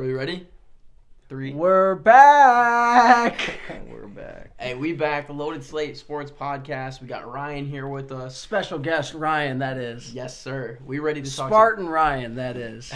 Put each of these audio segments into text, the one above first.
Are we ready? 3. We're back. We're back. Hey, we back. The Loaded Slate Sports Podcast. We got Ryan here with us. Special guest Ryan, that is. Yes, sir. We ready to talk Spartan Ryan, that is.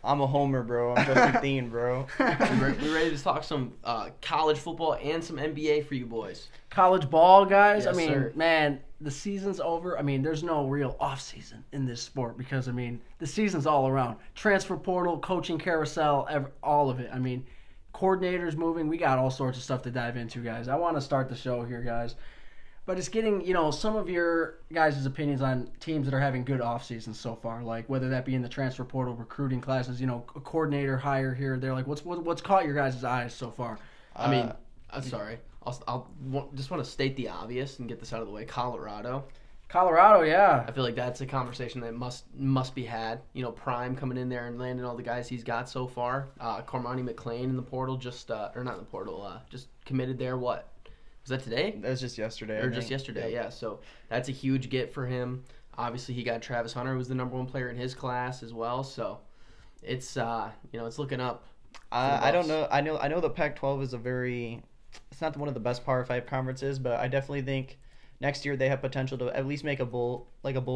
I'm a homer, bro. I'm Justin Thien, bro. We ready to talk some college football and some NBA for you boys. College ball, guys. Yes, I mean, sir. man, the season's over. I mean, there's no real off-season in this sport because, I mean, the season's all around. Transfer portal, coaching carousel, all of it. I mean, coordinators moving. We got all sorts of stuff to dive into, guys. I want to start the show here, guys. But it's getting, some of your guys' opinions on teams that are having good off seasons so far, like whether that be in the transfer portal, recruiting classes, a coordinator hire here. They're like, what's caught your guys' eyes so far? I mean, I'm sorry. I'll just want to state the obvious and get this out of the way. Colorado, yeah. I feel like that's a conversation that must be had. Prime coming in there and landing all the guys he's got so far. Cormani McClain in the portal, just committed there. What? Was that today? That was just yesterday. Or just yesterday, yeah. So that's a huge get for him. Obviously, he got Travis Hunter, who was the number one player in his class as well. So it's it's looking up. I don't know. I know the Pac-12 is it's not one of the best Power 5 conferences, but I definitely think next year they have potential to at least make a bowl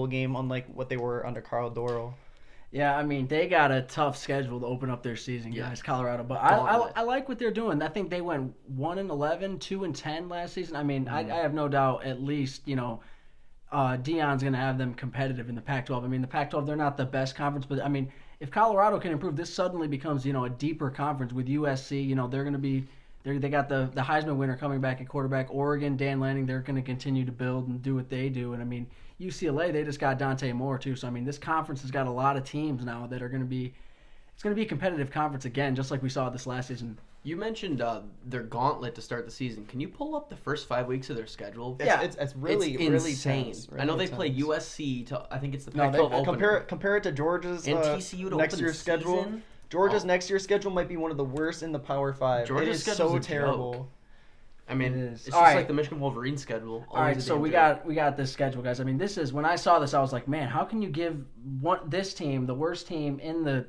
game, unlike what they were under Carl Dorrell. Yeah, I mean, they got a tough schedule to open up their season, guys, Colorado. But I like what they're doing. I think they went 1-11, 2-10 last season. I mean, I have no doubt at least, Deion's going to have them competitive in the Pac-12. I mean, the Pac-12, they're not the best conference, but, I mean, if Colorado can improve, this suddenly becomes, a deeper conference with USC. They're going to be – they got the Heisman winner coming back at quarterback. Oregon, Dan Lanning, they're going to continue to build and do what they do. And, I mean – UCLA, they just got Dante Moore too. So I mean, this conference has got a lot of teams now that are going to be. It's going to be a competitive conference again, just like we saw this last season. You mentioned their gauntlet to start the season. Can you pull up the first 5 weeks of their schedule? It's really insane. tense, I know they play USC to. I think it's the Pac-12 opener. Compare it to Georgia's and TCU to next open year's the schedule. season? Georgia's next year's schedule might be one of the worst in the Power 5. Georgia's it is schedule's so a terrible. joke. I mean, it's just right. like the Michigan Wolverine schedule. All right, so we got this schedule, guys. I mean, this is when I saw this, I was like, man, how can you give this team, the worst team in the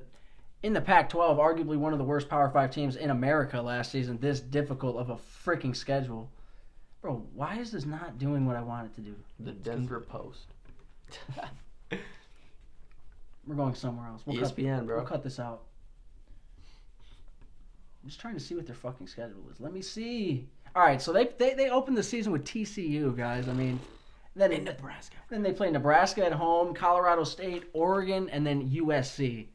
Pac-12, arguably one of the worst Power 5 teams in America last season, this difficult of a freaking schedule? Bro, why is this not doing what I want it to do? The Denver Post. We're going somewhere else. ESPN, bro. We'll cut this out. I'm just trying to see what their fucking schedule is. Let me see. All right, so they opened the season with TCU, guys. I mean, then in Nebraska. Then they play Nebraska at home, Colorado State, Oregon, and then USC.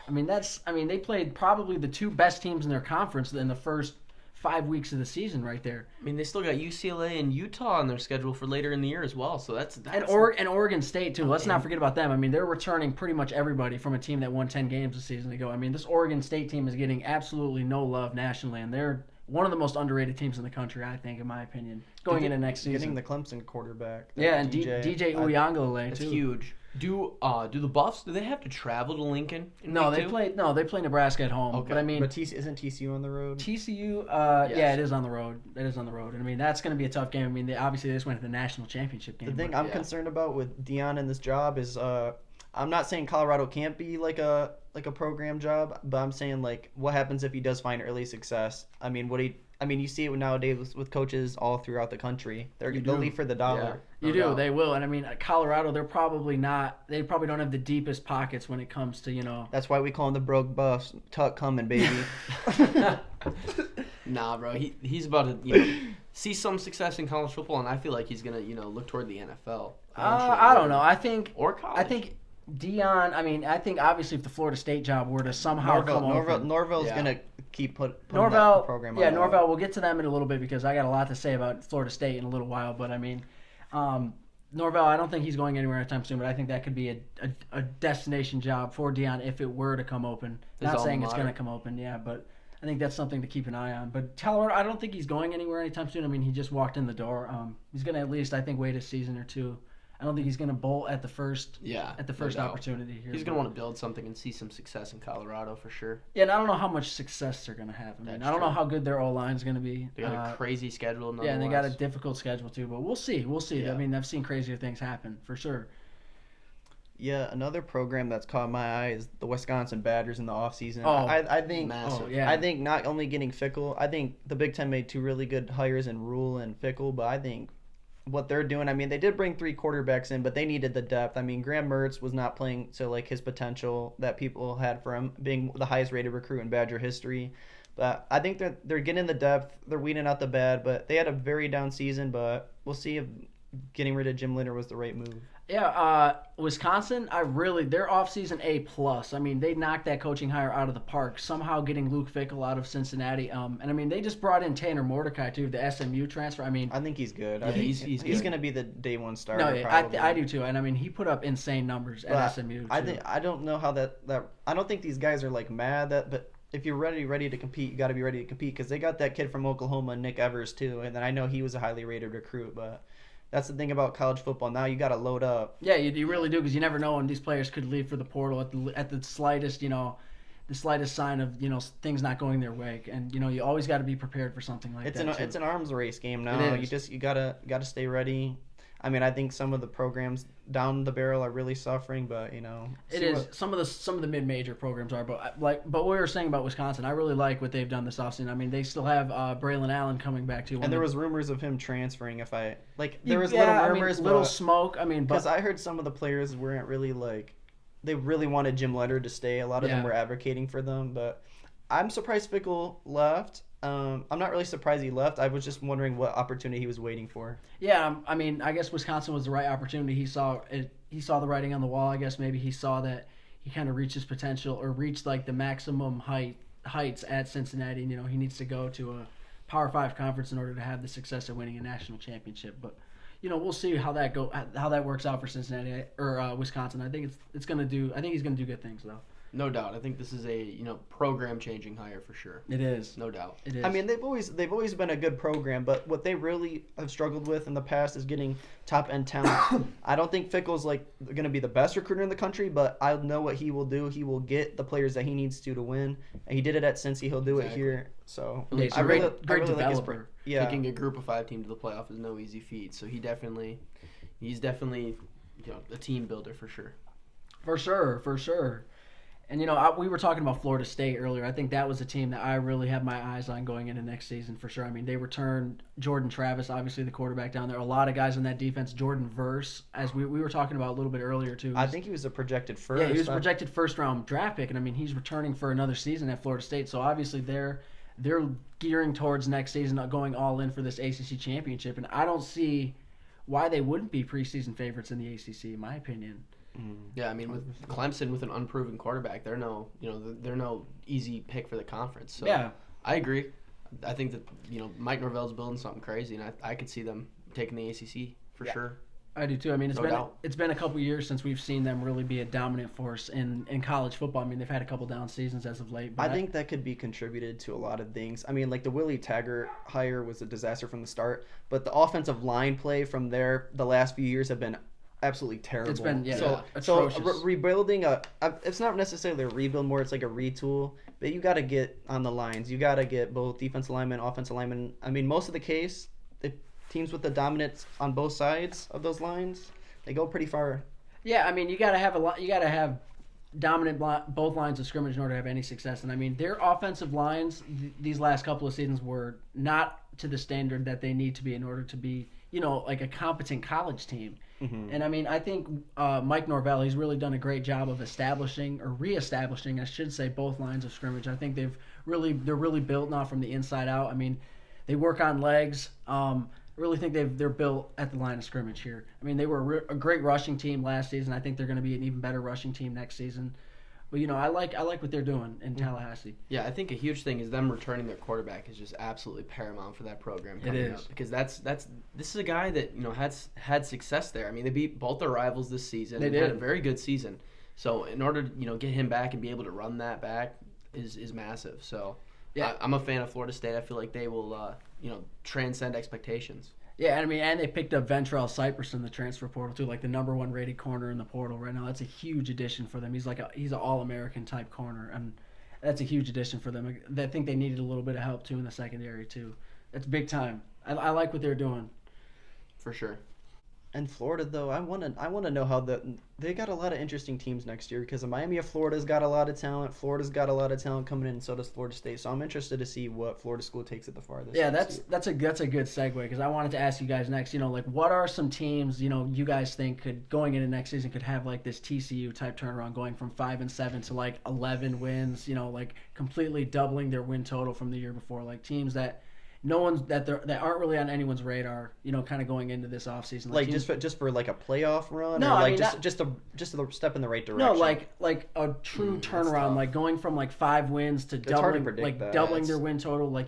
I mean, they played probably the two best teams in their conference in the first 5 weeks of the season, right there. I mean, they still got UCLA and Utah on their schedule for later in the year as well. So that's and Oregon State too. Let's not forget about them. I mean, they're returning pretty much everybody from a team that won 10 games a season ago. I mean, this Oregon State team is getting absolutely no love nationally, and they're one of the most underrated teams in the country, I think, in my opinion, going into next season. Getting the Clemson quarterback. Yeah, and DJ Uyunglele too. It's too. huge. Do the Buffs? Do they have to travel to Lincoln? No, they play Nebraska at home. Okay. But I mean, isn't TCU on the road? TCU, yes. Yeah, it is on the road. And I mean, that's going to be a tough game. I mean, they just went to the national championship game. The thing I'm concerned about with Deion in this job is, I'm not saying Colorado can't be like a program job, but I'm saying like what happens if he does find early success. I mean, you see it nowadays with coaches all throughout the country. They'll leave for the dollar. Yeah, you do. They will. And I mean, Colorado, they probably don't have the deepest pockets when it comes to, That's why we call them the broke buffs. Tuck coming, baby. Nah, bro. He's about to see some success in college football, and I feel like he's gonna look toward the NFL. I don't know. I think or college. I think Deion. I mean, I think obviously if the Florida State job were to somehow come open, Norvell's gonna keep putting Norvell that program on. Yeah, Norvell. We'll get to them in a little bit because I got a lot to say about Florida State in a little while. But I mean, Norvell, I don't think he's going anywhere anytime soon. But I think that could be a destination job for Deion if it were to come open. Not saying it's going to come open, yeah, but I think that's something to keep an eye on. But Colorado, I don't think he's going anywhere anytime soon. I mean, he just walked in the door. He's going to at least, I think, wait a season or two. I don't think he's going to bolt at the first opportunity here. He's going to want to build something and see some success in Colorado for sure. Yeah, and I don't know how much success they're going to have. I don't know how good their O-line is going to be. They got a crazy schedule. Yeah, and they got a difficult schedule too, but we'll see. Yeah. I mean, I've seen crazier things happen for sure. Yeah, another program that's caught my eye is the Wisconsin Badgers in the offseason. Oh, I think massive. I think not only getting Fickle, I think the Big Ten made two really good hires in Rule and Fickle, but I think what they're doing, I mean, they did bring 3 quarterbacks in, but they needed the depth. I mean, Graham Mertz was not playing to like his potential that people had for him being the highest rated recruit in Badger history. But I think that they're getting the depth, they're weeding out the bad, but they had a very down season, but we'll see if getting rid of Jim Linder was the right move. Yeah, Wisconsin, their offseason A+. I mean, they knocked that coaching hire out of the park, somehow getting Luke Fickell out of Cincinnati. And I mean, they just brought in Tanner Mordecai, too, the SMU transfer. I mean, I think he's good. Yeah, he's going to be the day one starter. No, I do, too. And I mean, he put up insane numbers at SMU, too. I don't know how that I don't think these guys are like mad but if you're ready to compete, you got to be ready to compete because they got that kid from Oklahoma, Nick Evers, too. And then I know he was a highly rated recruit, but that's the thing about college football. Now you got to load up. Yeah, you really do because you never know when these players could leave for the portal at the slightest, the slightest sign of, things not going their way. And, you always got to be prepared for something like that. It's an arms race game now. You got to stay ready. I mean, I think some of the programs down the barrel are really suffering, but it is some of the mid-major programs are. But what we were saying about Wisconsin, I really like what they've done this offseason. I mean, they still have Braylon Allen coming back too. And there was rumors of him transferring. There was little murmurs, little smoke. I mean, because I heard some of the players weren't really they really wanted Jim Leonard to stay. A lot of them were advocating for them, but I'm surprised Fickell left. I'm not really surprised he left. I was just wondering what opportunity he was waiting for. Yeah, I mean, I guess Wisconsin was the right opportunity. He saw it. He saw the writing on the wall. I guess maybe he saw that he kind of reached his potential or reached like the maximum heights at Cincinnati. And, he needs to go to a Power 5 conference in order to have the success of winning a national championship. But we'll see how that works out for Cincinnati or Wisconsin. I think it's gonna do. I think he's gonna do good things though. No doubt. I think this is a program-changing hire for sure. It is. No doubt. It is. I mean, they've always been a good program, but what they really have struggled with in the past is getting top-end talent. I don't think Fickell's going to be the best recruiter in the country, but I know what he will do. He will get the players that he needs to win, and he did it at Cincy. He'll do it here. So yeah, I really developer. like his Taking a group of 5 team to the playoff is no easy feat. So he's definitely a team builder for sure. For sure. And, we were talking about Florida State earlier. I think that was a team that I really have my eyes on going into next season for sure. I mean, they returned Jordan Travis, obviously the quarterback down there. A lot of guys on that defense. Jordan Verse, as we were talking about a little bit earlier, too. I think he was a projected first. Yeah, he was a projected first-round draft pick. And, I mean, he's returning for another season at Florida State. So, obviously, they're gearing towards next season, going all in for this ACC championship. And I don't see why they wouldn't be preseason favorites in the ACC, in my opinion. Yeah, I mean, with Clemson with an unproven quarterback, they're no easy pick for the conference. So yeah, I agree. I think that Mike Norvell's building something crazy, and I could see them taking the ACC for sure. I do too. I mean, it's been a couple years since we've seen them really be a dominant force in college football. I mean, they've had a couple down seasons as of late. But I think that could be contributed to a lot of things. I mean, like the Willie Taggart hire was a disaster from the start, but the offensive line play from there the last few years have been absolutely terrible. It's been so rebuilding it's not necessarily a rebuild, more it's like a retool. But you got to get on the lines. You got to get both defensive linemen, offensive linemen. I mean, most of the case, the teams with the dominance on both sides of those lines, they go pretty far. Yeah, I mean, you got to have dominant both lines of scrimmage in order to have any success. And I mean, their offensive lines these last couple of seasons were not to the standard that they need to be in order to be, like a competent college team. Mm-hmm. And I mean, I think Mike Norvell, he's really done a great job of reestablishing, I should say, both lines of scrimmage. I think they're really built now from the inside out. I mean, they work on legs. I really think they're built at the line of scrimmage here. I mean, they were a great rushing team last season. I think they're going to be an even better rushing team next season. But I like what they're doing in Tallahassee. Yeah, I think a huge thing is them returning their quarterback is just absolutely paramount for that program. It is up, because this is a guy that had success there. I mean, they beat both their rivals this season. They had a very good season. So in order to get him back and be able to run that back is massive. So yeah, I'm a fan of Florida State. I feel like they will transcend expectations. Yeah, I mean, and they picked up Ventrell Cypress in the transfer portal too, like the number 1 rated corner in the portal right now. That's a huge addition for them. He's an All-American type corner, and that's a huge addition for them. I think they needed a little bit of help too in the secondary too. That's big time. I like what they're doing. For sure. And Florida, though, I want to know how they got a lot of interesting teams next year because Miami of Florida's got a lot of talent. Florida's got a lot of talent coming in, and so does Florida State. So I'm interested to see what Florida school takes it the farthest. Yeah, that's a good segue because I wanted to ask you guys next. Like what are some teams you guys think could going into next season could have like this TCU type turnaround, going from 5-7 to like 11 wins. Like completely doubling their win total from the year before. Like teams that. No one's that aren't really on anyone's radar, kind of going into this offseason. Like just for like a playoff run, no, or like just a step in the right direction. No, like a true turnaround, like going from like 5 wins to doubling their win total, like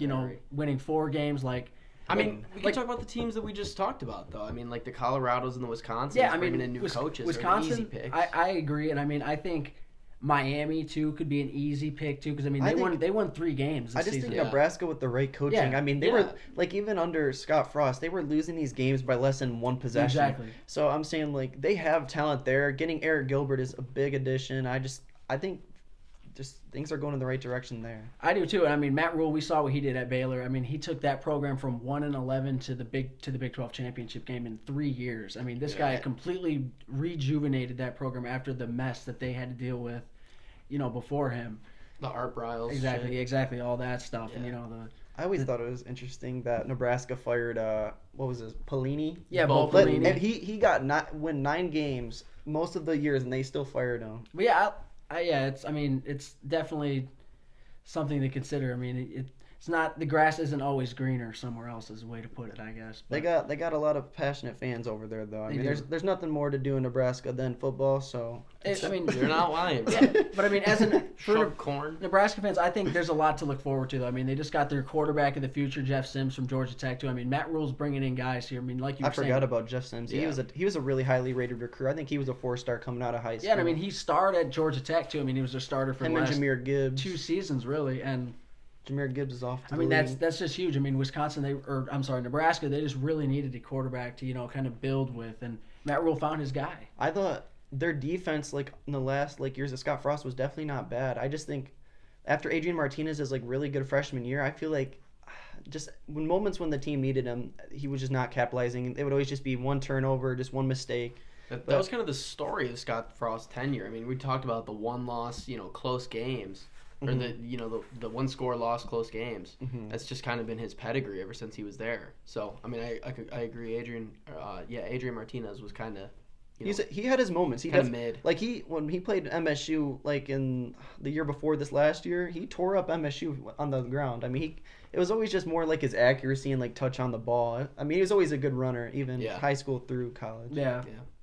winning 4 games, like. I mean, we can talk about the teams that we just talked about, though. I mean, like the Colorados and the Wisconsins, bringing in new coaches. Wisconsin, are easy picks. I agree, and I mean, I think. Miami too could be an easy pick too because they won 3 games this season. Think Nebraska with the right coaching. Yeah. I mean they were like even under Scott Frost they were losing these games by less than 1 possession. Exactly. So I'm saying like they have talent there. Getting Eric Gilbert is a big addition. I think just things are going in the right direction there. I do too. And I mean Matt Rule, we saw what he did at Baylor. I mean he took that program from 1-11 to the Big 12 championship game in 3 years. I mean this guy completely rejuvenated that program after the mess that they had to deal with. Before him. The Art Briles. Exactly, all that stuff. Yeah. And, I always thought it was interesting that Nebraska fired, what was his, Pelini? Yeah, Bo Pelini. And he got win 9 games most of the years, and they still fired him. But yeah, it's definitely something to consider. I mean, it's not, the grass isn't always greener somewhere else is a way to put it, I guess. But they got a lot of passionate fans over there, though. I mean, there's nothing more to do in Nebraska than football, so. You're not lying. Yeah, but I mean, for corn. Nebraska fans, I think there's a lot to look forward to, though. I mean, they just got their quarterback of the future, Jeff Sims from Georgia Tech, too. I mean, Matt Rule's bringing in guys here. I mean, like you were saying. I forgot about Jeff Sims. Yeah. He was a really highly rated recruit. I think he was a 4-star coming out of high school. Yeah, and I mean, he starred at Georgia Tech, too. I mean, he was a starter for the last Jameer Gibbs. 2 seasons, really, and. Jameer Gibbs is off. I mean, that's just huge. I mean, Nebraska, they just really needed a quarterback to kind of build with, and Matt Rule found his guy. I thought their defense, like in the last years of Scott Frost, was definitely not bad. I just think after Adrian Martinez's really good freshman year, I feel like just when the team needed him, he was just not capitalizing. It would always just be 1 turnover, just 1 mistake. That was kind of the story of Scott Frost's tenure. I mean, we talked about the 1 loss, close games. Or the 1 score loss close games. Mm-hmm. That's just kind of been his pedigree ever since he was there. So I mean I agree. Adrian Martinez was kind of. He had his moments. He kind of mid. Like when he played MSU in the year before this last year, he tore up MSU on the ground. I mean it was always just more like his accuracy and touch on the ball. I mean he was always a good runner even high school through college. Yeah.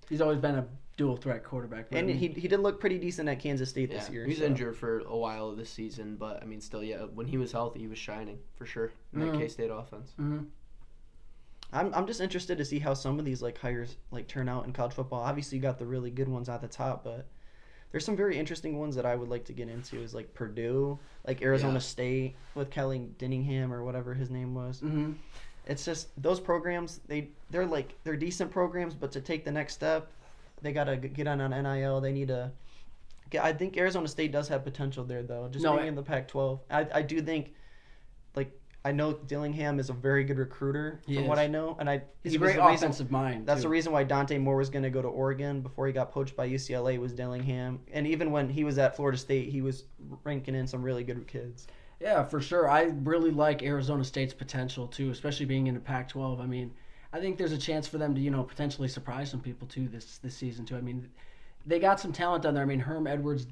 He's always been a dual threat quarterback. And he did look pretty decent at Kansas State this year. He was injured for a while this season, but I mean still when he was healthy he was shining for sure in that K-State offense. Mm-hmm. I'm just interested to see how some of these hires turn out in college football. Obviously you got the really good ones at the top, but there's some very interesting ones that I would like to get into is Purdue, Arizona State with Kelly Dinningham or whatever his name was. Mm-hmm. It's just those programs they're decent programs, but to take the next step they gotta get on NIL. They need to. I think Arizona State does have potential there, though. Being in the Pac-12, I do think, I know Dillingham is a very good recruiter from what I know, and he's a great offensive mind. That's the reason why Dante Moore was going to go to Oregon before he got poached by UCLA was Dillingham, and even when he was at Florida State, he was ranking in some really good kids. Yeah, for sure. I really like Arizona State's potential too, especially being in the Pac-12. I mean. I think there's a chance for them to, potentially surprise some people too this season too. I mean, they got some talent down there. I mean, Herm Edwards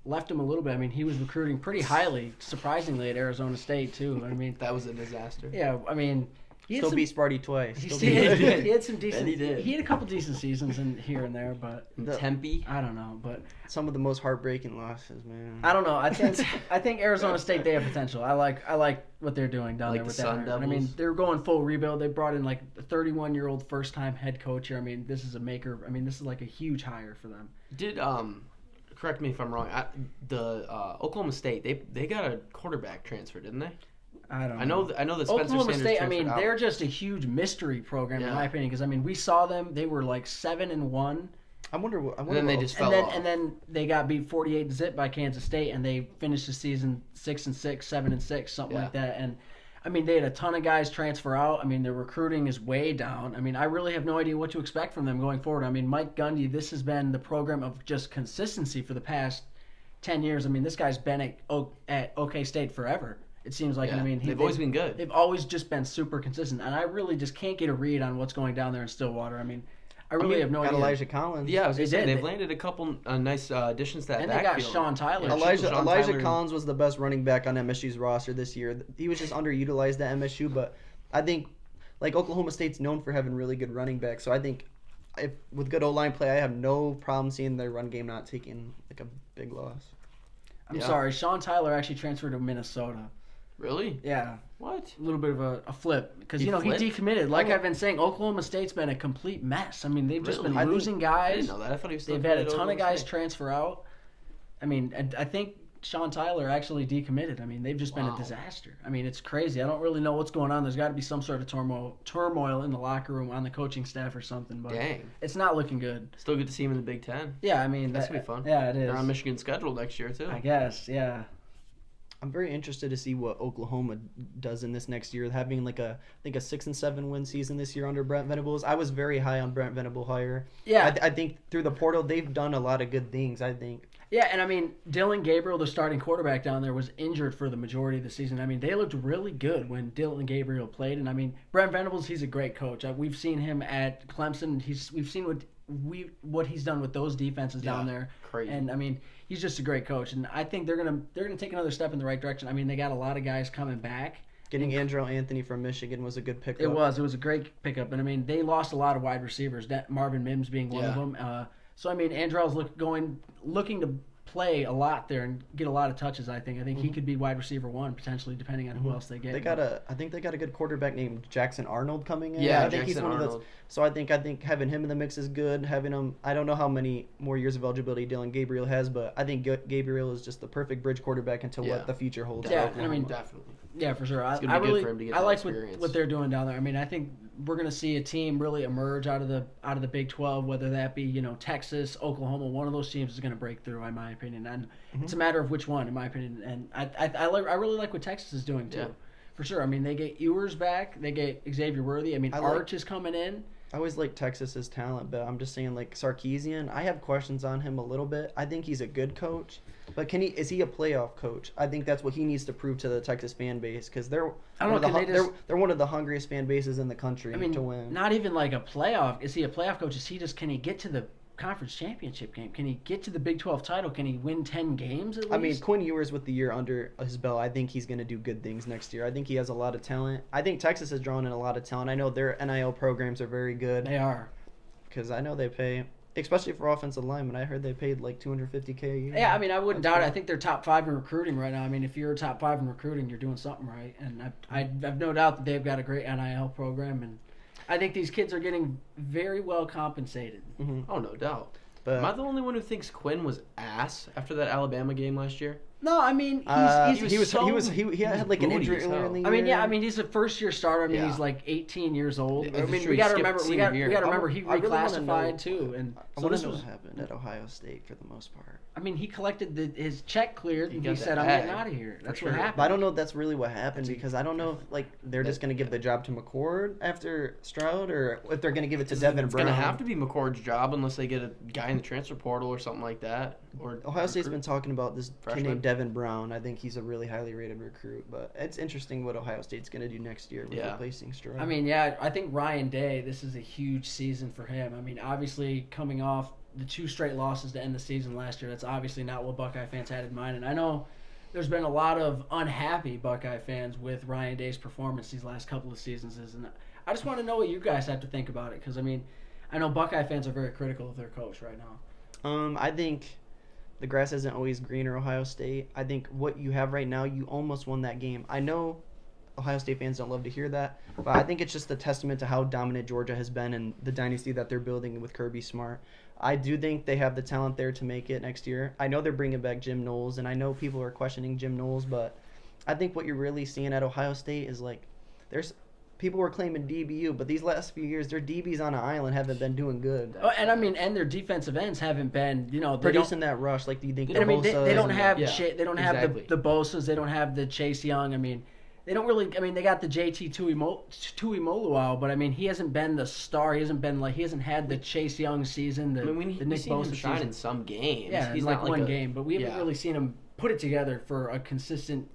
left him a little bit. I mean, he was recruiting pretty highly, surprisingly, at Arizona State too. I mean, that was a disaster. Yeah, I mean, beat Sparty twice. He had some decent. He did. He had a couple decent seasons here and there, but Tempe. I don't know, but some of the most heartbreaking losses, man. I don't know. I think Arizona State, they have potential. I like what they're doing down there with that. Sun I mean, they're going full rebuild. They brought in a 31-year-old first-time head coach here. I mean, this is a maker. I mean, this is a huge hire for them. Did correct me if I'm wrong. Oklahoma State they got a quarterback transfer, didn't they? I know that Spencer Oklahoma Sanders State. I mean, out. They're just a huge mystery program in my opinion. Because I mean, we saw them; they were 7-1. I wonder. And then they just fell off. And then they got beat 48-0 by Kansas State, and they finished the season 6-6, 7-6, something like that. And I mean, they had a ton of guys transfer out. I mean, their recruiting is way down. I mean, I really have no idea what to expect from them going forward. I mean, Mike Gundy, this has been the program of just consistency for the past 10 years. I mean, this guy's been at OK State forever. It seems like. Yeah, I mean, they've always been good. They've always just been super consistent, and I really just can't get a read on what's going down there in Stillwater. I mean, I really have no idea. Elijah Collins. Yeah, I was going to say, they've landed a couple nice additions to that and backfield. And they got Sean Tyler. Yeah, Elijah Collins was the best running back on MSU's roster this year. He was just underutilized at MSU, but I think like Oklahoma State's known for having really good running backs. So I think with good O-line play, I have no problem seeing their run game not taking like a big loss. I'm sorry, Sean Tyler actually transferred to Minnesota. Really? Yeah. What? A little bit of a flip because he decommitted. Like I've been saying, Oklahoma State's been a complete mess. I mean, they've just been losing guys. I didn't know that. I thought he was still. They've had a ton of guys transfer out. I mean, I think Sean Tyler actually decommitted. I mean, they've just been a disaster. I mean, it's crazy. I don't really know what's going on. There's got to be some sort of turmoil in the locker room, on the coaching staff or something. But it's not looking good. Still good to see him in the Big Ten. Yeah, I mean, that's gonna be fun. Yeah, it is. They're on Michigan's schedule next year too. I guess. Yeah. I'm very interested to see what Oklahoma does in this next year, having like I think a 6-7 win season this year under Brent Venables. I was very high on Brent Venable hire. Yeah, I think through the portal they've done a lot of good things. I think. Yeah, and I mean Dylan Gabriel, the starting quarterback down there, was injured for the majority of the season. I mean they looked really good when Dylan Gabriel played, and I mean Brent Venables, he's a great coach. We've seen him at Clemson. We've seen what he's done with those defenses down there. Crazy. And I mean, he's just a great coach, and I think they're gonna take another step in the right direction. I mean, they got a lot of guys coming back. Getting Andrew Anthony from Michigan was a good pickup. It was a great pickup, and I mean, they lost a lot of wide receivers. Marvin Mims being one of them. So I mean, Andrell's looking to play a lot there and get a lot of touches. I think he could be wide receiver 1 potentially, depending on who else they get. I think they got a good quarterback named Jackson Arnold coming in. Yeah, I think he's one of those. So I think having him in the mix is good. Having him, I don't know how many more years of eligibility Dylan Gabriel has, but I think Gabriel is just the perfect bridge quarterback into what the future holds. Yeah, I mean definitely. Yeah, for sure. I like what they're doing down there. I mean, I think we're going to see a team really emerge out of the Big 12, whether that be Texas, Oklahoma. One of those teams is going to break through, in my opinion, and it's a matter of which one, in my opinion. And I really like what Texas is doing too, for sure. I mean, they get Ewers back, they get Xavier Worthy. I mean, Arch is coming in. I always like Texas's talent, but I'm just saying, like Sarkisian, I have questions on him a little bit. I think he's a good coach, but is he a playoff coach? I think that's what he needs to prove to the Texas fan base, because they're one of the hungriest fan bases in the country to win. Not even like a playoff. Is he a playoff coach? Can he get to the conference championship game? Can he get to the Big 12 title? Can he win 10 games at least? I mean, Quinn Ewers with the year under his belt, I think he's going to do good things next year. I think he has a lot of talent. I think Texas has drawn in a lot of talent. I know their NIL programs are very good. They are. Because I know they pay, especially for offensive linemen. I heard they paid like $250K a year. Yeah, I mean, I wouldn't doubt it. I think they're top 5 in recruiting right now. I mean, if you're top 5 in recruiting, you're doing something right. And I've no doubt that they've got a great NIL program. And I think these kids are getting very well compensated. Mm-hmm. Oh, no doubt. Am I the only one who thinks Quinn was ass after that Alabama game last year? No, I mean he had like an injury earlier in the year. I mean he's a first year starter. I mean he's like 18 years old. I mean true. we got to remember he reclassified too. And so this was what happened at Ohio State for the most part. I mean he collected his check cleared and he said I'm getting out of here. That's what happened. But I don't know if that's really what happened, because I don't know if they're just going to give the job to McCord after Stroud, or if they're going to give it to Devin Brown. It's going to have to be McCord's job unless they get a guy in the transfer portal or something like that. Or Ohio State's been talking about this kid named Devin Brown. I think he's a really highly rated recruit, but it's interesting what Ohio State's going to do next year with replacing Stroud. I mean, I think Ryan Day, this is a huge season for him. I mean, obviously coming off the 2 straight losses to end the season last year, that's obviously not what Buckeye fans had in mind. And I know there's been a lot of unhappy Buckeye fans with Ryan Day's performance these last couple of seasons. And I just want to know what you guys have to think about it, because, I mean, I know Buckeye fans are very critical of their coach right now. I think the grass isn't always greener, Ohio State. I think what you have right now, you almost won that game. I know Ohio State fans don't love to hear that, but I think it's just a testament to how dominant Georgia has been and the dynasty that they're building with Kirby Smart. I do think they have the talent there to make it next year. I know they're bringing back Jim Knowles, and I know people are questioning Jim Knowles, but I think what you're really seeing at Ohio State is there's people were claiming DBU, but these last few years, their DBs on an island haven't been doing good. Oh, and I mean, and their defensive ends haven't been, producing that rush. Do you think? They don't have the Bosas, they don't have the Chase Young. I mean, they don't really. I mean, they got the JT Tuimoloau, but I mean, he hasn't been the star. He hasn't had the Chase Young season. The Nick seen him Bosa shine season. in some games. Yeah, he's like not one game, but we haven't yeah. really seen him put it together for consistent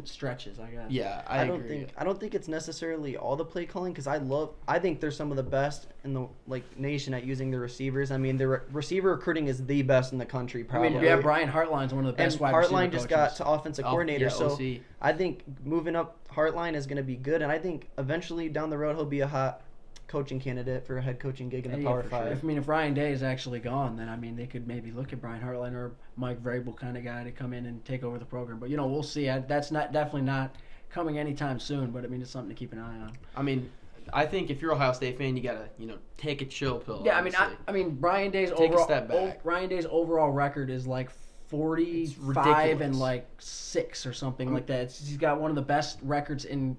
stretches, I guess. Yeah, I agree. I don't think it's necessarily all the play calling because I think they're some of the best in the nation at using their receivers. I mean, their receiver recruiting is the best in the country. Probably. I mean, yeah, Brian Hartline's one of the best wide receiver Hartline just got coaches. to offensive coordinator, so OC. I think moving up Hartline is going to be good, and I think eventually down the road he'll be a hot coaching candidate for a head coaching gig in the Power 5. Sure. If Ryan Day is actually gone, then I mean they could maybe look at Brian Hartline or Mike Vrabel kind of guy to come in and take over the program. But we'll see. That's definitely not coming anytime soon. But I mean it's something to keep an eye on. I mean, I think if you're a Ohio State fan, you gotta take a chill pill. Yeah, honestly. I mean Brian Day's Take a step back. Brian Day's overall record is like 45 and like 6 or something like that. He's got one of the best records in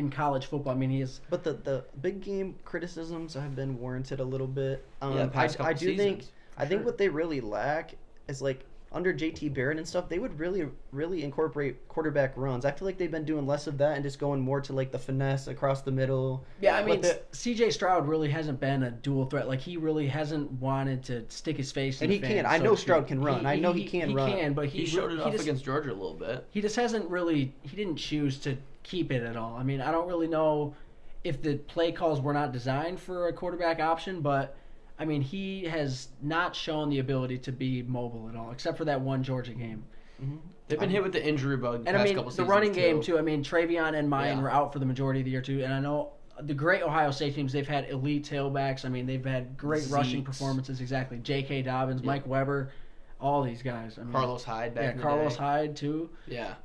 college football. I mean, he is. But the big game criticisms have been warranted a little bit. The past couple seasons. I think what they really lack is like under JT Barrett and stuff, they would really incorporate quarterback runs. I feel like they've been doing less of that and just going more to like the finesse across the middle. Yeah, I mean, CJ Stroud really hasn't been a dual threat. Like he really hasn't wanted to stick his face in the fans. I know Stroud can run. I know he can run. He can, but he showed it off against Georgia a little bit. He just hasn't really. He didn't choose to keep it at all. I mean, I don't really know if the play calls were not designed for a quarterback option, but I mean, he has not shown the ability to be mobile at all, except for that one Georgia game. Mm-hmm. They've been hit with the injury bug the and past I mean, couple the seasons running game too. I mean, Travion and Mayan Yeah. were out for the majority of the year too, and I know the great Ohio State teams. They've had elite tailbacks. I mean, they've had great rushing performances. Exactly, J.K. Dobbins, Mike Weber, all these guys. I mean, Carlos Hyde back in the Carlos day. Hyde too. Yeah.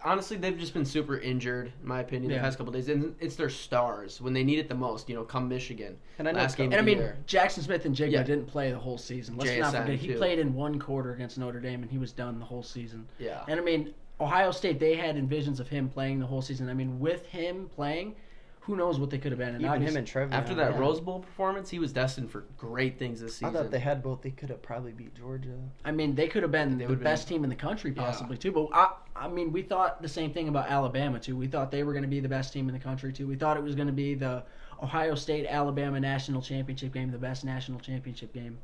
Honestly, they've just been super injured, in my opinion, the past couple of days. And it's their stars when they need it the most. Come Michigan. And I know last game And of I the mean, year. Jackson Smith and Jigba didn't play the whole season. Let's not JSN forget, he too. played in one quarter against Notre Dame, and he was done the whole season. Yeah. And I mean, Ohio State, they had envisions of him playing the whole season. I mean, with him playing, who knows what they could have been. And Even him and Trevion. After that Rose Bowl performance, he was destined for great things this season. I thought they had both. They could have probably beat Georgia. I mean, they could have been the best team in the country possibly too. But I mean, we thought the same thing about Alabama too. We thought they were going to be the best team in the country too. We thought it was going to be the Ohio State-Alabama national championship game, the best national championship game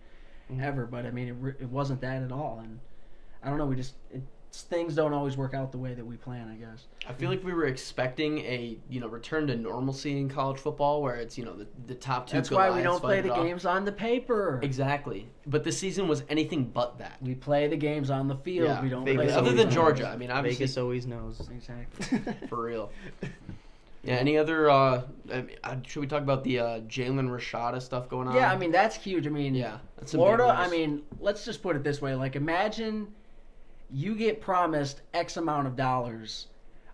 ever. But I mean, it wasn't that at all. And I don't know. Things don't always work out the way that we plan, I guess. I feel like we were expecting a return to normalcy in college football, where it's the top two. That's why we don't play the games on the paper. Exactly, but this season was anything but that. We play the games on the field. Yeah. We don't Vegas play Other the than games Georgia, I mean, obviously Vegas always knows. Exactly. for real. Yeah. Any other? Should we talk about the Jalen Rashada stuff going on? Yeah, I mean that's huge. I mean, that's some Florida. big news. I mean, let's just put it this way: like, imagine you get promised X amount of dollars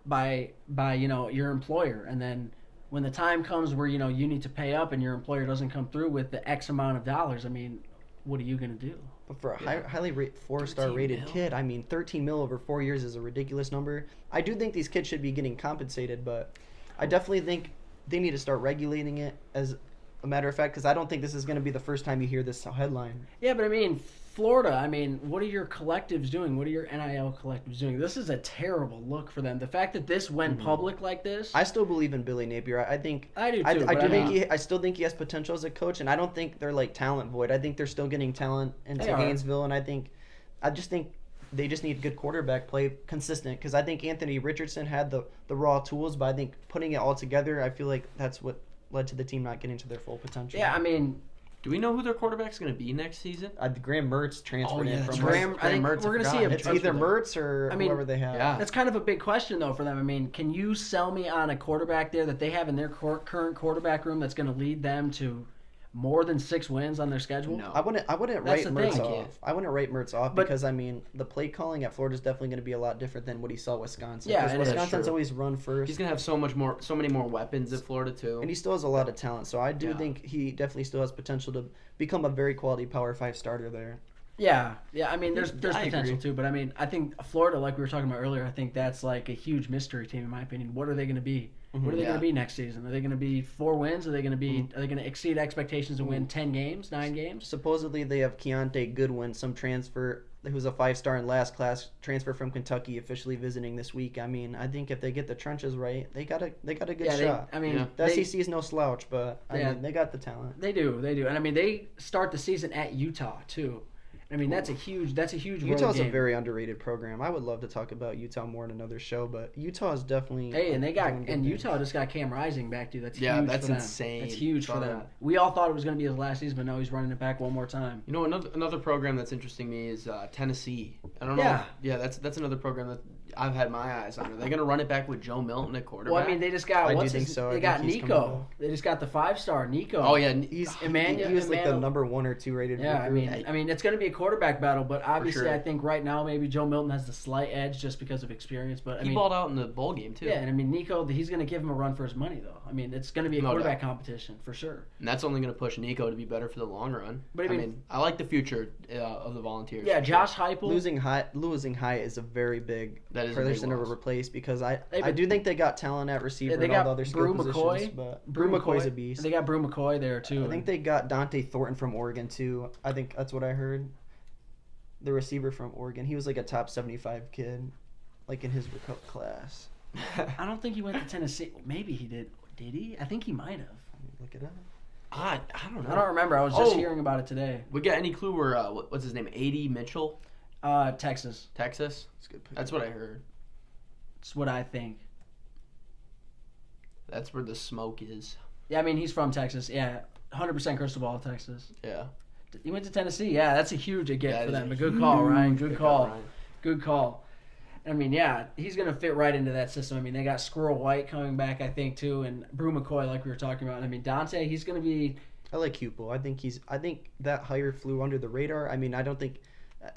by your employer, and then when the time comes where you need to pay up and your employer doesn't come through with the X amount of dollars, I mean, what are you gonna do? But for a highly 4-star rated kid, I mean, 13 mil over 4 years is a ridiculous number. I do think these kids should be getting compensated, but I definitely think they need to start regulating it as a matter of fact, because I don't think this is going to be the first time you hear this headline. Yeah, but I mean, Florida, I mean, what are your collectives doing? What are your NIL collectives doing? This is a terrible look for them. The fact that this went public like this. I still believe in Billy Napier. I think I do too. I still think he has potential as a coach, and I don't think they're like talent void. I think they're still getting talent into Haynesville, and I just think they just need good quarterback play, consistent. Because I think Anthony Richardson had the raw tools, but I think putting it all together, I feel like that's what led to the team not getting to their full potential. Yeah, I mean, do we know who their quarterback's going to be next season? Graham Mertz transferred in from Graham. I think Mertz, we're going to see It's either Mertz or whoever they have. Yeah. That's kind of a big question though for them. I mean, can you sell me on a quarterback there that they have in their current quarterback room that's going to lead them to more than 6 wins on their schedule? No. I wouldn't That's write the Mertz thing. off. I wouldn't write Mertz off because I mean the play calling at Florida is definitely going to be a lot different than what he saw at Wisconsin. Yeah, because and that's Wisconsin's true. always run first. He's going to have so many more weapons at Florida too. And he still has a lot of talent, so I do think he definitely still has potential to become a very quality Power 5 starter there. Yeah. I mean, there's I potential agree. too, but I mean, I think Florida, like we were talking about earlier, I think that's like a huge mystery team in my opinion. What are they going to be? What are they going to be next season? Are they going to be 4 wins? Are they going to be? Are they going to exceed expectations and win 10 games, 9 games? Supposedly they have Keontae Goodwin, some transfer who's a 5-star in last class, transfer from Kentucky, officially visiting this week. I mean, I think if they get the trenches right, they got a good shot. The SEC is no slouch, but I mean, they got the talent. They do, and I mean, they start the season at Utah too. I mean, that's a huge Utah's road game. A very underrated program. I would love to talk about Utah more in another show, but Utah is definitely. Hey, and Utah just got Cam Rising back, dude. That's huge. That's for them. insane. That's huge for them. We all thought it was going to be his last season, but no, he's running it back one more time. You know, another program that's interesting me is Tennessee. I don't know. Yeah, that's another program that I've had my eyes on. Are they going to run it back with Joe Milton at quarterback? Well, I mean, they just got. I think so. They got Nico. They just got the 5-star Nico. Oh yeah, he was like the number 1 or 2 rated. Yeah, I mean, it's going to be a quarterback battle, but obviously, sure. I think right now maybe Joe Milton has the slight edge just because of experience. But I mean, he balled out in the bowl game too. Yeah, and I mean, Nico, he's going to give him a run for his money though. I mean, it's going to be a quarterback competition for sure. And that's only going to push Nico to be better for the long run. But I mean, I like the future of the Volunteers. Yeah, Josh Heupel losing height is a very big person to replace because I do think they got talent at receiver and all the other skill positions. But Brew McCoy's a beast. They got Brew McCoy there too. I think they got Dante Thornton from Oregon too. I think that's what I heard. The receiver from Oregon. He was like a top 75 kid, like in his class. I don't think he went to Tennessee. Maybe he did. Did he? I think he might have. Look it up. I don't know. I don't remember. I was just hearing about it today. We got any clue where what's his name? A.D. Mitchell? Texas. Texas? That's what I heard. That's what I think. That's where the smoke is. Yeah, I mean, he's from Texas. Yeah, 100% crystal ball, Texas. Yeah. He went to Tennessee. Yeah, that's a huge get for them. A good call, Ryan. Good call. Good call. I mean, yeah, he's going to fit right into that system. I mean, they got Squirrel White coming back, I think, too, and Brew McCoy, like we were talking about. I mean, Dante, he's going to be. I like Hupel. I think that hire flew under the radar. I mean, I don't think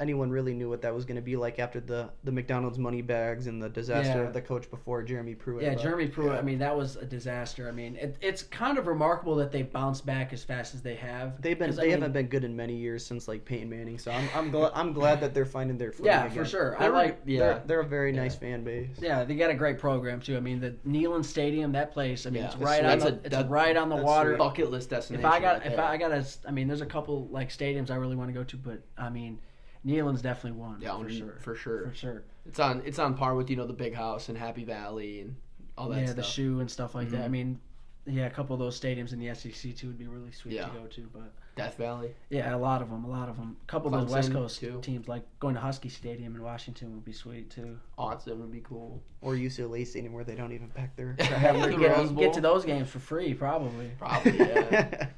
anyone really knew what that was going to be like after the McDonald's money bags and the disaster of the coach before, Jeremy Pruitt. Yeah, Jeremy Pruitt. Yeah. I mean, that was a disaster. I mean, it's kind of remarkable that they bounced back as fast as they have. They haven't been good in many years since like Peyton Manning. So I'm glad that they're finding their footing again. For sure. They're a very nice fan base. Yeah, they got a great program too. I mean, the Neyland Stadium, that place. I mean, it's right on the water. Bucket list destination. I mean, there's a couple like stadiums I really want to go to, but I mean. Neyland's definitely one. Yeah, for sure. It's on par with the Big House and Happy Valley and all that stuff. Yeah, the Shoe and stuff like that. I mean, yeah, a couple of those stadiums in the SEC too would be really sweet to go to. But Death Valley. Yeah, a lot of them. A couple of those West Coast teams, like going to Husky Stadium in Washington, would be sweet too. Austin would be cool. Or UCLA Stadium where they don't even pack their. Get to those games for free, probably. Yeah.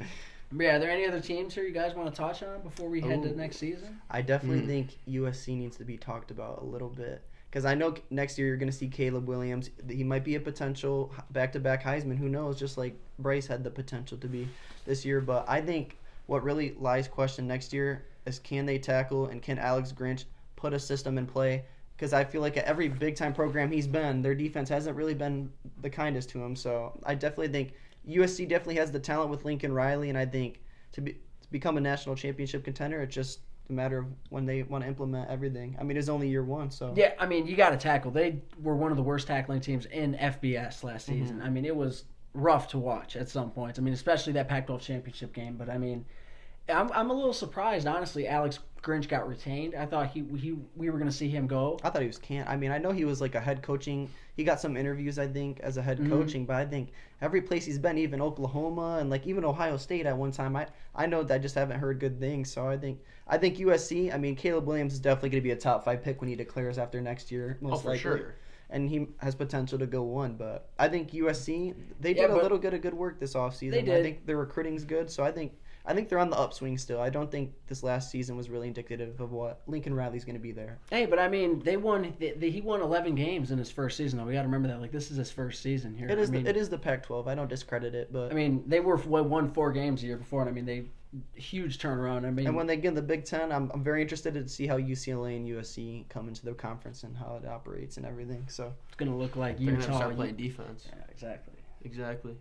Yeah, are there any other teams here you guys want to touch on before we head to next season? I definitely think USC needs to be talked about a little bit. Because I know next year you're going to see Caleb Williams. He might be a potential back-to-back Heisman. Who knows? Just like Bryce had the potential to be this year. But I think what really lies question next year is can they tackle and can Alex Grinch put a system in play? Because I feel like at every big-time program he's been, their defense hasn't really been the kindest to him. So I definitely think USC definitely has the talent with Lincoln Riley, and I think to become a national championship contender, it's just a matter of when they want to implement everything. I mean, it's only year one, so. Yeah, I mean, you got to tackle. They were one of the worst tackling teams in FBS last season. I mean, it was rough to watch at some points. I mean, especially that Pac-12 championship game. But, I mean, I'm a little surprised, honestly, Alex Grinch got retained. I thought we were going to see him go. I thought he was I mean, I know he was like a head coaching. He got some interviews, I think, as a head coaching. But I think every place he's been, even Oklahoma and like even Ohio State at one time, I know that I just haven't heard good things. So I think USC. I mean, Caleb Williams is definitely going to be a top 5 pick when he declares after next year, most likely. Sure. And he has potential to go 1. But I think USC they did a little bit of good work this offseason. They did. I think their recruiting's good. So I think they're on the upswing still. I don't think this last season was really indicative of what Lincoln Riley's going to be there. Hey, but I mean, he won 11 games in his first season, though. We got to remember that. Like, this is his first season here. It is the Pac-12. I don't discredit it, but I mean, they won 4 games the year before, and I mean, huge turnaround. I mean, and when they get in the Big Ten, I'm very interested to see how UCLA and USC come into the conference and how it operates and everything. So it's going to look like Utah. They're going to start playing defense. Yeah, exactly.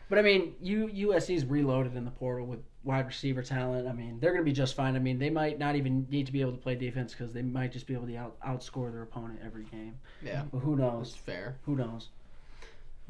But, I mean, USC's reloaded in the portal with wide receiver talent. I mean, they're going to be just fine. I mean, they might not even need to be able to play defense because they might just be able to outscore their opponent every game. Yeah. But who knows? That's fair. Who knows?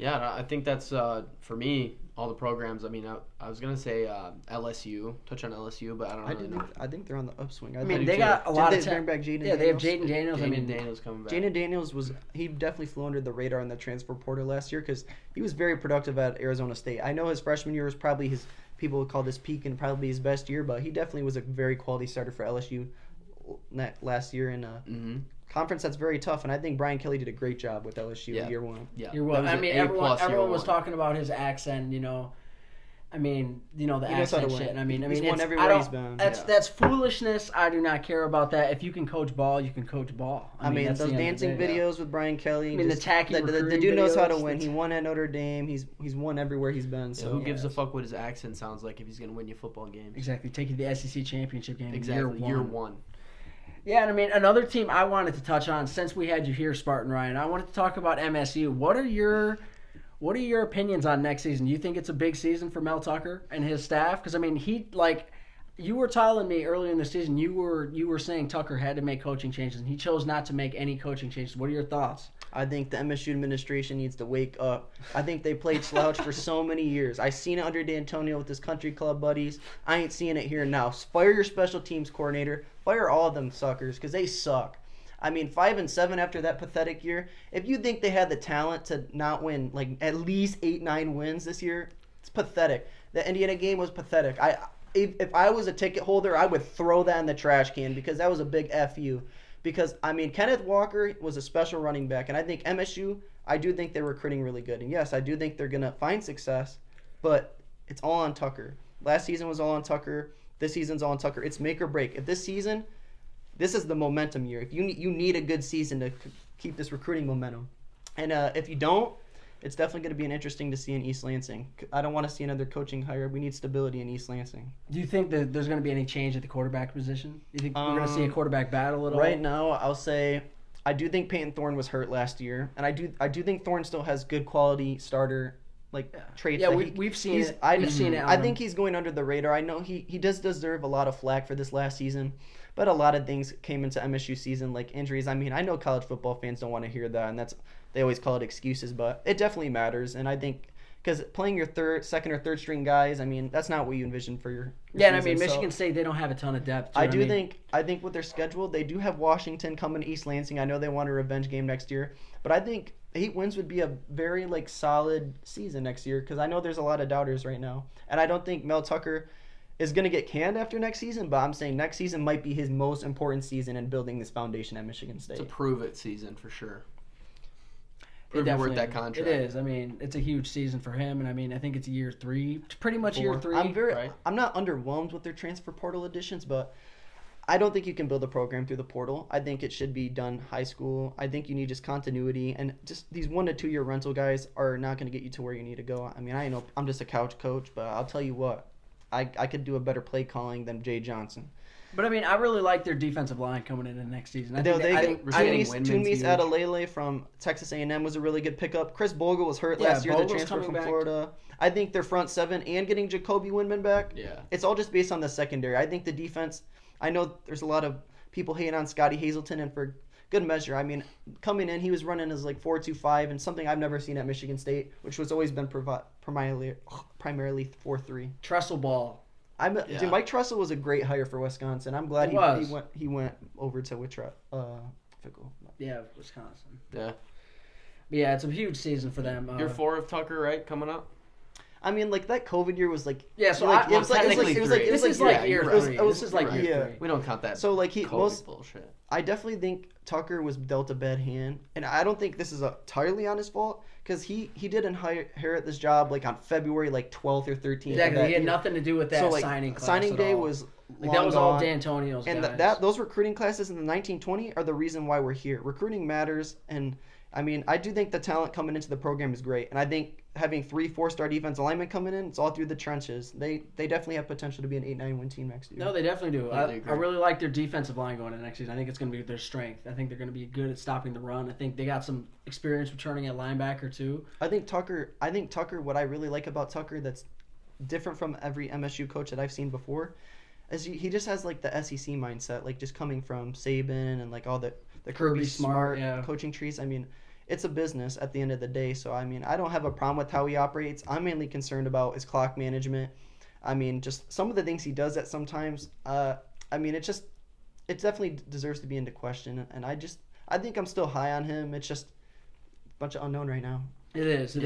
Yeah, I think that's for me. All the programs. I mean, I was gonna say LSU. Touch on LSU, but I don't know. I think they're on the upswing. I mean, they got a lot of bring back Jaden. Yeah, they have Jaden Daniels. Jaden Daniels coming back. Jaden Daniels he definitely flew under the radar in the transfer portal last year because he was very productive at Arizona State. I know his freshman year was probably people would call this peak and probably his best year, but he definitely was a very quality starter for LSU last year in conference that's very tough, and I think Brian Kelly did a great job with LSU year one. Yeah, I mean, everyone was talking about his accent, I mean, the accent shit. I mean, he's won everywhere he's been. That's foolishness. I do not care about that. If you can coach ball, you can coach ball. I mean those dancing videos with Brian Kelly. I mean, the tacky the dude knows how to win. He won at Notre Dame. He's won everywhere he's been. So who gives a fuck what his accent sounds like if he's gonna win you football games? Exactly. Take you to the SEC championship game. Exactly. Year one. Yeah, and I mean, another team I wanted to touch on since we had you here, Spartan Ryan. I wanted to talk about MSU. What are your opinions on next season? Do you think it's a big season for Mel Tucker and his staff? Because I mean, you were telling me earlier in the season, you were saying Tucker had to make coaching changes, and he chose not to make any coaching changes. What are your thoughts? I think the MSU administration needs to wake up. I think they played slouch for so many years. I seen it under D'Antonio with his country club buddies. I ain't seeing it here now. Fire your special teams coordinator. Fire all of them suckers because they suck. I mean, 5-7 after that pathetic year. If you think they had the talent to not win like at least 8-9 wins this year, it's pathetic. The Indiana game was pathetic. If I was a ticket holder, I would throw that in the trash can because that was a big FU. Because, I mean, Kenneth Walker was a special running back, and I think MSU, I do think they're recruiting really good. And, yes, I do think they're going to find success, but it's all on Tucker. Last season was all on Tucker. This season's all on Tucker. It's make or break. If this season, this is the momentum year. If you need a good season to keep this recruiting momentum. And if you don't, it's definitely going to be interesting to see in East Lansing. I don't want to see another coaching hire. We need stability in East Lansing. Do you think that there's going to be any change at the quarterback position? Do you think we're going to see a quarterback battle at all? Right now, I'll say I do think Peyton Thorne was hurt last year, and I do think Thorne still has good quality starter traits. Yeah, we've seen it. We've seen it. I think he's going under the radar. I know he does deserve a lot of flack for this last season, but a lot of things came into MSU season like injuries. I mean, I know college football fans don't want to hear that, and they always call it excuses, but it definitely matters. And I think because playing your second or third string guys, I mean, that's not what you envision for your yeah. And I mean, Michigan State, they don't have a ton of depth. I think with their schedule, they do have Washington coming to East Lansing. I know they want a revenge game next year, but I think 8 wins would be a very solid season next year because I know there's a lot of doubters right now, and I don't think Mel Tucker is going to get canned after next season, but I'm saying next season might be his most important season in building this foundation at Michigan State. It's a prove-it season for sure. It definitely worth that contract. It is. I mean, it's a huge season for him, and I mean, I think it's year 3, pretty much year 3. I'm not underwhelmed with their transfer portal additions, but I don't think you can build a program through the portal. I think it should be done high school. I think you need just continuity, and just these 1 to 2 year rental guys are not going to get you to where you need to go. I mean, I know I'm just a couch coach, but I'll tell you what, I could do a better play calling than Jay Johnson. But I mean, I really like their defensive line coming into next season. I think Tumis Adelele from Texas A&M was a really good pickup. Chris Bogle was hurt last year, the transfer from Florida. I think their front 7 and getting Jacoby Windman back. Yeah, it's all just based on the secondary. I think the defense. I know there's a lot of people hating on Scotty Hazelton, and for good measure, I mean, coming in, he was running as 4.25, and something I've never seen at Michigan State, which was always been primarily 4.3. Trestle ball. Dude, Mike Tressel was a great hire for Wisconsin. I'm glad he went over to Fickle. Yeah, Wisconsin. Yeah. Yeah, it's a huge season for them. Year 4 of Tucker, right, coming up? I mean, that COVID year was yeah. So this is like year 3. This is like year 3. We don't count that. So bullshit. I definitely think Tucker was dealt a bad hand, and I don't think this is entirely on his fault because he didn't inherit this job on February 12th or 13th. Exactly, he had nothing to do with that signing class. Signing day was that was all D'Antonio's guys. And those recruiting classes in the 1920 are the reason why we're here. Recruiting matters, and I mean, I do think the talent coming into the program is great, and I think having 3 4-star defensive linemen coming in, it's all through the trenches. They definitely have potential to be an 8-9 win team next year. No, they definitely do. I really like their defensive line going into next season. I think it's going to be their strength. I think they're going to be good at stopping the run. I think they got some experience returning at linebacker too. I think Tucker. What I really like about Tucker that's different from every MSU coach that I've seen before, is he just has the SEC mindset, just coming from Saban and all the Kirby Smart coaching trees. I mean, it's a business at the end of the day. So, I mean, I don't have a problem with how he operates. I'm mainly concerned about his clock management. I mean, just some of the things he does that sometimes, I mean, it definitely deserves to be into question. And I think I'm still high on him. It's just a bunch of unknown right now. It is.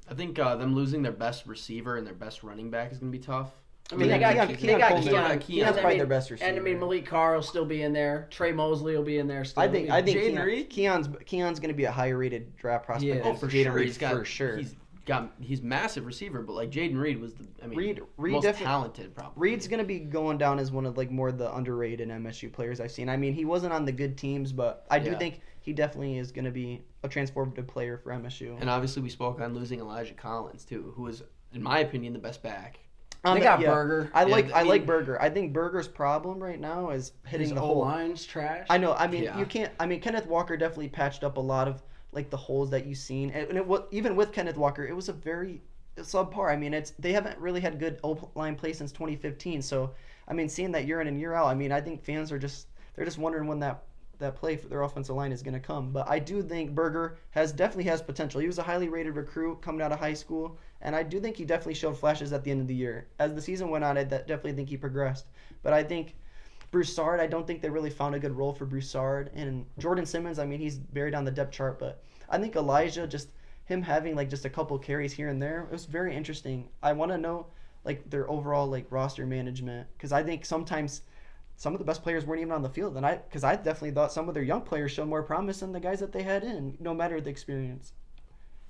I think them losing their best receiver and their best running back is going to be tough. I mean, they got Keon. Keon's probably their best receiver. And I mean, Malik Carr will still be in there. Trey Mosley will be in there still. I think Jaden Reed? Keon's going to be a higher rated draft prospect. Oh, for Jaden sure. Reed, for sure. He's massive receiver, but like Jaden Reed was Reed most talented probably. Reed's going to be going down as one of like more the underrated MSU players I've seen. I mean, he wasn't on the good teams, but I do think he definitely is going to be a transformative player for MSU. And obviously we spoke on losing Elijah Collins too, who was in my opinion the best back. They got Berger. I like Berger. I think Berger's problem right now is hitting the hole. Line's trash. I know. I mean, you can't. I mean, Kenneth Walker definitely patched up a lot of like the holes that you've seen, and it was even with Kenneth Walker, it was a very subpar. I mean, they haven't really had good O-line play since 2015. So, I mean, seeing that year in and year out, I mean, I think fans they're just wondering when that play for their offensive line is going to come. But I do think Berger definitely has potential. He was a highly rated recruit coming out of high school, and I do think he definitely showed flashes at the end of the year. As the season went on, I definitely think he progressed. But I think Broussard, I don't think they really found a good role for Broussard. And Jordan Simmons, I mean, he's buried on the depth chart, but I think Elijah, just him having like just a couple carries here and there, it was very interesting. I want to know like their overall like roster management, because I think sometimes some of the best players weren't even on the field, and because I definitely thought some of their young players showed more promise than the guys that they had in, no matter the experience,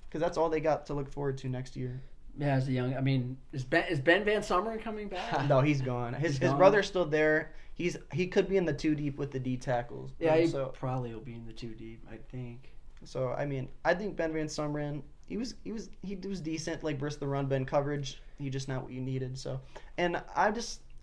because that's all they got to look forward to next year. Yeah, as a young, I mean, is Ben Van Sumeren coming back? No, he's gone. His brother's still there. He could be in the 2 deep with the D tackles. Yeah, he probably will be in the 2 deep, I think. So I mean, I think Ben Van Sumeren, he was decent, like versus the run, but in coverage, he just not what you needed. So, and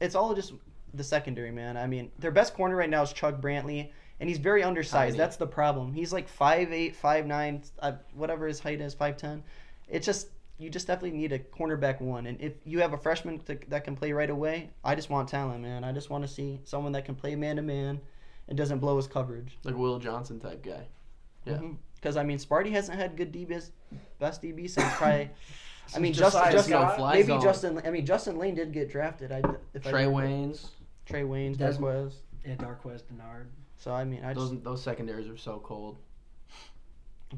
it's all just the secondary, man. I mean, their best corner right now is Chuck Brantley, and he's very undersized. That's the problem. He's like 5'8", 5'9", whatever his height is, 5'10". It's just you just definitely need a cornerback one. And if you have a freshman that can play right away, I just want talent, man. I just want to see someone that can play man-to-man and doesn't blow his coverage. Like Will Johnson type guy. Yeah. Because, I mean, Sparty hasn't had good best DB since probably... I mean, Justin Lane did get drafted. Trey Waynes, Darquez. Yeah, Darquez, Denard. So, I mean, those secondaries are so cold.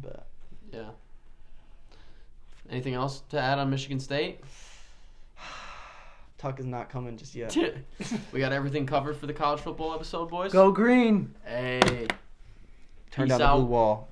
But yeah. Anything else to add on Michigan State? Tuck is not coming just yet. We got everything covered for the college football episode, boys. Go green. Hey. Turn down the blue wall.